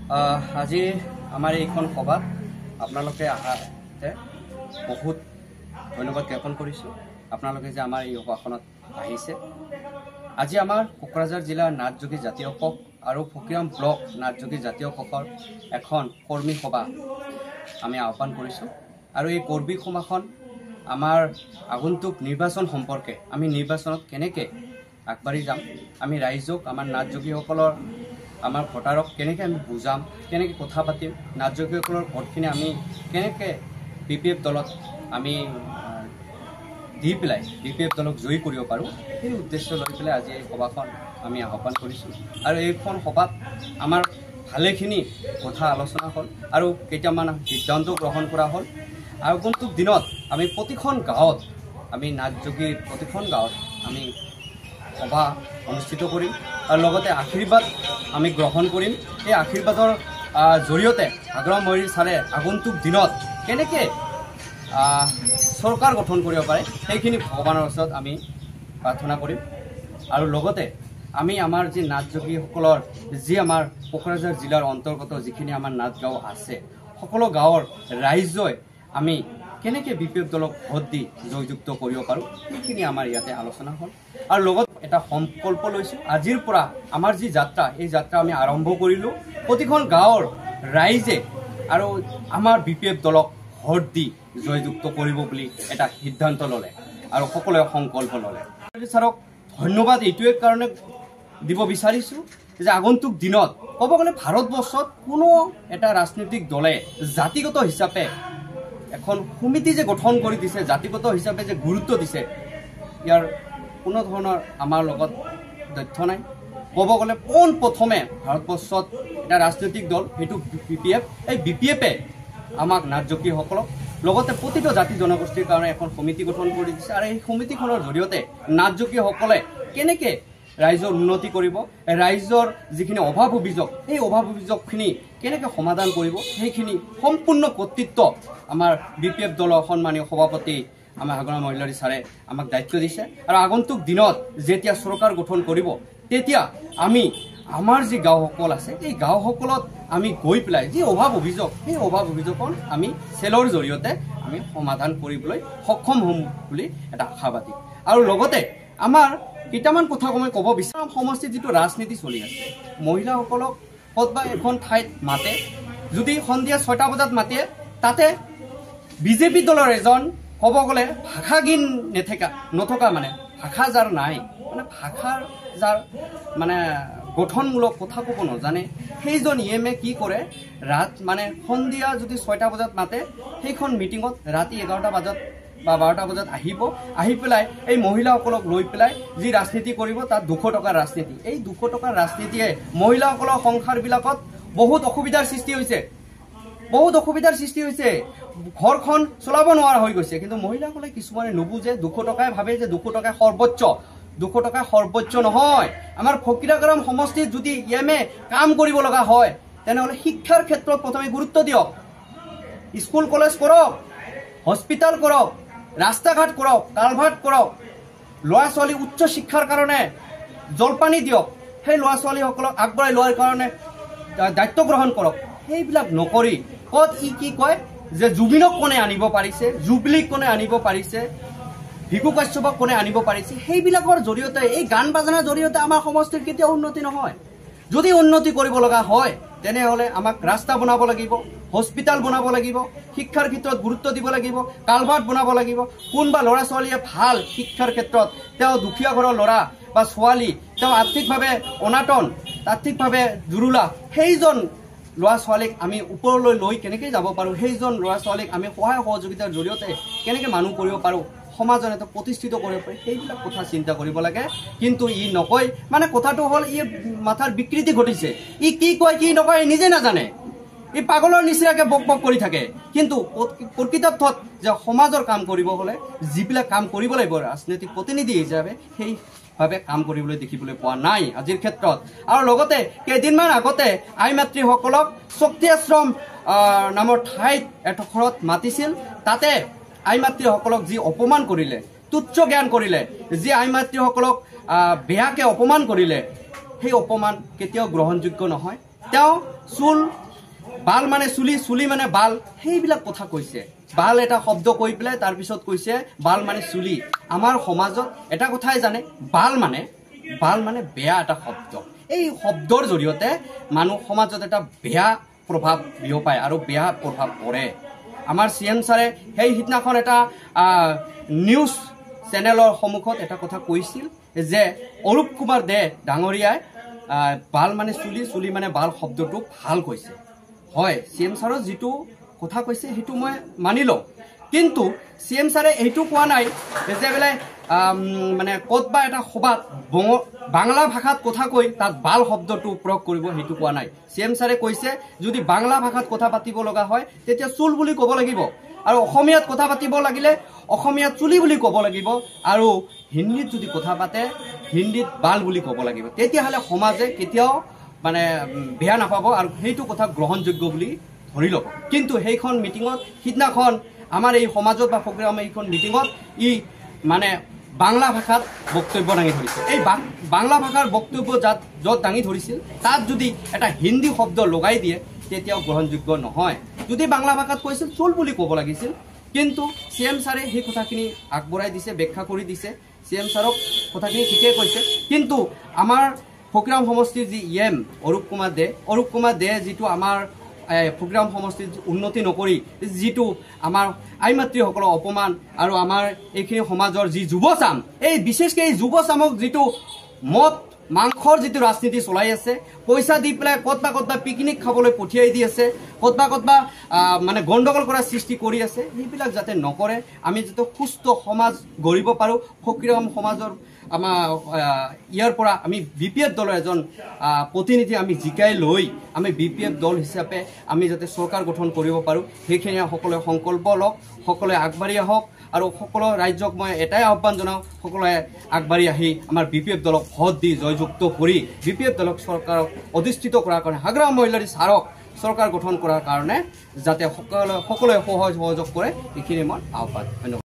আজি আমাৰ এইখন সভাত আপোনালোকে আহাতে বহুত ধন্যবাদ জ্ঞাপন কৰিছোঁ। আপোনালোকে যে আমাৰ এই সভাখনত আহিছে। আজি আমাৰ কোকৰাঝাৰ জিলাৰ নাথযোগী জাতীয় কোষ আৰু ফকিৰাম ব্লক নাথযোগী জাতীয় কোষৰ এখন কৰ্মী সভা আমি আহ্বান কৰিছোঁ। আৰু এই কৰ্মী সভাখন আমাৰ আগন্তুক নিৰ্বাচন সম্পৰ্কে আমি নিৰ্বাচনত কেনেকৈ আগবাঢ়ি যাম, আমি ৰাইজক আমাৰ নাথযোগীসকলৰ আমাৰ ভোটাৰক কেনেকৈ আমি বুজাম, কেনেকৈ কথা পাতিম, নাথযোগীসকলৰ ভোটখিনি আমি কেনেকৈ BPF দলত আমি দি পেলাই BPF দলক জয়ী কৰিব পাৰোঁ, সেই উদ্দেশ্য লৈ পেলাই আজি এই সভাখন আমি আহ্বান কৰিছোঁ। আৰু এইখন সভাত আমাৰ ভালেখিনি কথা আলোচনা হ'ল আৰু কেইটামান সিদ্ধান্ত গ্ৰহণ কৰা হ'ল। আগন্তুক দিনত আমি প্ৰতিখন গাঁৱত আমি নাথযোগীৰ প্ৰতিখন গাঁৱত আমি সভা অনুষ্ঠিত কৰিম আৰু লগতে আশীৰ্বাদ আমি গ্ৰহণ কৰিম। এই আশীৰ্বাদৰ জৰিয়তে হাগ্ৰাম মইৰি ছাৰে আগন্তুক দিনত কেনেকৈ চৰকাৰ গঠন কৰিব পাৰে সেইখিনি ভগৱানৰ ওচৰত আমি প্ৰাৰ্থনা কৰিম। আৰু লগতে আমি আমাৰ যি নাথযোগীসকলৰ যি আমাৰ কোকৰাঝাৰ জিলাৰ অন্তৰ্গত যিখিনি আমাৰ নাথ গাঁও আছে, সকলো গাঁৱৰ ৰাইজই আমি কেনেকৈ BPF দলক ভোট দি জয়যুক্ত কৰিব পাৰোঁ সেইখিনি আমাৰ ইয়াতে আলোচনা হ'ল। আৰু লগত এটা সংকল্প লৈছোঁ, আজিৰ পৰা আমাৰ যি যাত্ৰা এই যাত্ৰা আমি আৰম্ভ কৰিলোঁ। প্ৰতিখন গাঁৱৰ ৰাইজে আৰু আমাৰ BPF দলক ভোট দি জয়যুক্ত কৰিব বুলি এটা সিদ্ধান্ত ল'লে আৰু সকলোৱে সংকল্প ল'লে। ছাৰক ধন্যবাদ এইটোৱে কাৰণে দিব বিচাৰিছোঁ যে আগন্তুক দিনত ক'ব গ'লে ভাৰতবৰ্ষত কোনো এটা ৰাজনৈতিক দলে জাতিগত হিচাপে এখন সমিতি যে গঠন কৰি দিছে, জাতিগত হিচাপে যে গুৰুত্ব দিছে, ইয়াৰ কোনো ধৰণৰ আমাৰ লগত তথ্য নাই। ক'ব গ'লে পোনপ্ৰথমে ভাৰতবৰ্ষত এটা ৰাজনৈতিক দল সেইটো BPF। এই BPF-এ আমাক নাথযোগীসকলক লগতে প্ৰতিটো জাতি জনগোষ্ঠীৰ কাৰণে এখন সমিতি গঠন কৰি দিছে। আৰু এই সমিতিখনৰ জৰিয়তে নাথযোগীসকলে কেনেকৈ ৰাইজৰ উন্নতি কৰিব, ৰাইজৰ যিখিনি অভাৱ অভিযোগ সেই অভাৱ অভিযোগখিনি কেনেকৈ সমাধান কৰিব সেইখিনি সম্পূৰ্ণ কৰ্তৃত্ব আমাৰ BPF দলৰ সন্মানীয় সভাপতি আমাৰ হাগ্ৰাম মইৰি ছাৰে আমাক দায়িত্ব দিছে। আৰু আগন্তুক দিনত যেতিয়া চৰকাৰ গঠন কৰিব তেতিয়া আমি আমাৰ যি গাঁওসকল আছে এই গাঁওসকলত আমি গৈ পেলাই যি অভাৱ অভিযোগ সেই অভাৱ অভিযোগৰ আমি চেলৰ জৰিয়তে আমি সমাধান কৰিবলৈ সক্ষম হ'ম বুলি এটা আশাবাদী। আৰু লগতে আমাৰ কেইটামান কথা মই ক'ব বিচাৰোঁ। সমষ্টিত যিটো ৰাজনীতি চলি আছে, মহিলাসকলক ক'তবা এখন ঠাইত মাতে, যদি সন্ধিয়া 6টা বজাত মাতে, তাতে BJP দলৰ এজন ক'ব গ'লে ভাষাজ্ঞান নথকা মানে ভাষা যাৰ নাই, মানে ভাষাৰ যাৰ মানে গঠনমূলক কথা ক'ব নাজানে, সেইজন EMA কি কৰে, মানে সন্ধিয়া যদি 6টা বজাত মাতে সেইখন মিটিঙত ৰাতি 11টা বজাত বা 12টা বজাত আহি পেলাই এই মহিলাসকলক লৈ পেলাই যি ৰাজনীতি কৰিব তাত 200 টকাৰ ৰাজনীতি। এই 200 টকাৰ ৰাজনীতিয়ে মহিলাসকলৰ সংসাৰবিলাকত বহুত অসুবিধাৰ সৃষ্টি হৈছে, ঘৰখন চলাব নোৱাৰা হৈ গৈছে। কিন্তু মহিলাসকলে কিছুমানে নুবুজে, 200 টকাই ভাবে যে 200 টকাই সৰ্বোচ্চ। 200 টকা সৰ্বোচ্চ নহয়। আমাৰ ফকিৰাগ্ৰাম সমষ্টিত যদি EMA কাম কৰিব লগা হয় তেনেহ'লে শিক্ষাৰ ক্ষেত্ৰত প্ৰথমে গুৰুত্ব দিয়ক, স্কুল কলেজ কৰক, হস্পিটেল কৰক, ৰাস্তা ঘাট কৰক, কালভাৰ্ট কৰক, ল'ৰা ছোৱালী উচ্চ শিক্ষাৰ কাৰণে জলপানী দিয়ক, সেই ল'ৰা ছোৱালীসকলক আগবঢ়াই লোৱাৰ কাৰণে দায়িত্ব গ্ৰহণ কৰক। সেইবিলাক নকৰি ক'ত কি কয় যে জুবিনক কোনে আনিব পাৰিছে, জুবলিক কোনে আনিব পাৰিছে, ভিকু কাশ্যপক কোনে আনিব পাৰিছে, সেইবিলাকৰ জৰিয়তে এই গান বাজনাৰ জৰিয়তে আমাৰ সমষ্টিৰ কেতিয়াও উন্নতি নহয়। যদি উন্নতি কৰিব লগা হয় তেনেহ'লে আমাক ৰাস্তা বনাব লাগিব, হস্পিটেল বনাব লাগিব, শিক্ষাৰ ক্ষেত্ৰত গুৰুত্ব দিব লাগিব, কালভাৰ্ট বনাব লাগিব। কোনোবা ল'ৰা ছোৱালীয়ে ভাল শিক্ষাৰ ক্ষেত্ৰত তেওঁ দুখীয়া ঘৰৰ ল'ৰা বা ছোৱালী, তেওঁ আৰ্থিকভাৱে অনাটন, আৰ্থিকভাৱে জুৰুলা, সেইজন ল'ৰা ছোৱালীক আমি ওপৰলৈ লৈ কেনেকৈ যাব পাৰোঁ, সেইজন ল'ৰা ছোৱালীক আমি সহায় সহযোগিতাৰ জৰিয়তে কেনেকৈ মানুহ কৰিব পাৰোঁ, সমাজত এটা প্ৰতিষ্ঠিত কৰিব পাৰি, সেইবিলাক কথা চিন্তা কৰিব লাগে। কিন্তু ই নকয়, মানে কথাটো হ'ল ই মাথাৰ বিকৃতি ঘটিছে। ই কি কয় কি নকয় নিজে নাজানে, ই পাগলৰ নিচিনাকৈ বক বক কৰি থাকে। কিন্তু প্ৰকৃতাৰ্থত যে সমাজৰ কাম কৰিব হ'লে যিবিলাক কাম কৰিব লাগিব ৰাজনৈতিক প্ৰতিনিধি হিচাপে সেইভাৱে কাম কৰিবলৈ দেখিবলৈ পোৱা নাই আজিৰ ক্ষেত্ৰত। আৰু লগতে কেইদিনমান আগতে আই মাতৃসকলক শক্তি আশ্ৰম নামৰ ঠাইত এডোখৰত মাতিছিল, তাতে আই মাতৃসকলক যি অপমান কৰিলে, তুচ্ছ জ্ঞান কৰিলে, যি আই মাতৃসকলক বেয়াকৈ অপমান কৰিলে, সেই অপমান কেতিয়াও গ্ৰহণযোগ্য নহয়। তেওঁ চুল বাল মানে চুলি, চুলি মানে বাল, সেইবিলাক কথা কৈছে। বাল এটা শব্দ কৈ পেলাই তাৰপিছত কৈছে বাল মানে চুলি। আমাৰ সমাজত এটা কথাই জানে, বাল মানে বেয়া এটা শব্দ। এই শব্দৰ জৰিয়তে মানুহ সমাজত এটা বেয়া প্ৰভাৱ বিয়পায় আৰু বেয়া প্ৰভাৱ পৰে। আমাৰ CM ছাৰে সেই সিদিনাখন এটা নিউজ চেনেলৰ সন্মুখত এটা কথা কৈছিল যে অৰূপ কুমাৰ দে ডাঙৰীয়াই বাল মানে চুলি, চুলি মানে বাল শব্দটো ভাল কৈছে। হয়, CM ছাৰৰ যিটো কথা কৈছে সেইটো মই মানি লওঁ, কিন্তু CM ছাৰে এইটো কোৱা নাই যে বোলে মানে ক'তবা এটা সভাত বাংলা ভাষাত কথা কৈ তাত বাল শব্দটো প্ৰয়োগ কৰিব, সেইটো কোৱা নাই। CM ছাৰে কৈছে যদি বাংলা ভাষাত কথা পাতিব লগা হয় তেতিয়া চুল বুলি ক'ব লাগিব, আৰু অসমীয়াত কথা পাতিব লাগিলে অসমীয়াত চুলি বুলি ক'ব লাগিব, আৰু হিন্দীত যদি কথা পাতে হিন্দীত বাল বুলি ক'ব লাগিব। তেতিয়াহ'লে সমাজে কেতিয়াও মানে বেয়া নাপাব আৰু সেইটো কথা গ্ৰহণযোগ্য বুলি ধৰি ল'ব। কিন্তু সেইখন মিটিঙত সিদিনাখন আমাৰ এই সমাজত বা ফকীৰাম এইখন মিটিঙত মানে বাংলা ভাষাত বক্তব্য দাঙি ধৰিছিল। এই বাংলা ভাষাৰ বক্তব্য য'ত দাঙি ধৰিছিল তাত যদি এটা হিন্দী শব্দ লগাই দিয়ে তেতিয়াও গ্ৰহণযোগ্য নহয়। যদি বাংলা ভাষাত কৈছিল চুল বুলি ক'ব লাগিছিল, কিন্তু CM ছাৰে সেই কথাখিনি আগবঢ়াই দিছে, ব্যাখ্যা কৰি দিছে। CM ছাৰক কথাখিনি ঠিকেই কৈছে, কিন্তু আমাৰ ফকীৰাম সমষ্টিৰ যি EM অৰূপ কুমাৰ দে যিটো আমাৰ ফকীৰাম সমষ্টিৰ উন্নতি নকৰি যিটো আমাৰ আই মাতৃসকলক অপমান আৰু আমাৰ এইখিনি সমাজৰ যি যুৱচাম, এই বিশেষকৈ এই যুৱচামক যিটো মদ মাংসৰ যিটো ৰাজনীতি চলাই আছে, পইচা দি পেলাই ক'তবা পিকনিক খাবলৈ পঠিয়াই দি আছে, ক'তবা মানে গণ্ডগোল কৰাৰ সৃষ্টি কৰি আছে, সেইবিলাক যাতে নকৰে, আমি যাতে সুস্থ সমাজ গঢ়িব পাৰোঁ। ফকীৰাম সমাজৰ আমাৰ ইয়াৰ পৰা আমি BPF দলৰ এজন প্ৰতিনিধি আমি জিকাই লৈ আমি BPF দল হিচাপে আমি যাতে চৰকাৰ গঠন কৰিব পাৰোঁ, সেইখিনি সকলোৱে সংকল্প লওক, সকলোৱে আগবাঢ়ি আহক। আৰু সকলো ৰাইজক মই এটাই আহ্বান জনাওঁ, সকলোৱে আগবাঢ়ি আহি আমাৰ BPF দলক ভোট দি জয়যুক্ত কৰি BPF দলক চৰকাৰক অধিষ্ঠিত কৰাৰ কাৰণে, হাগ্ৰাম মহিলাৰী ছাৰক চৰকাৰ গঠন কৰাৰ কাৰণে যাতে সকলোৱে সহযোগ কৰে, এইখিনি মই আহ্বান। ধন্যবাদ।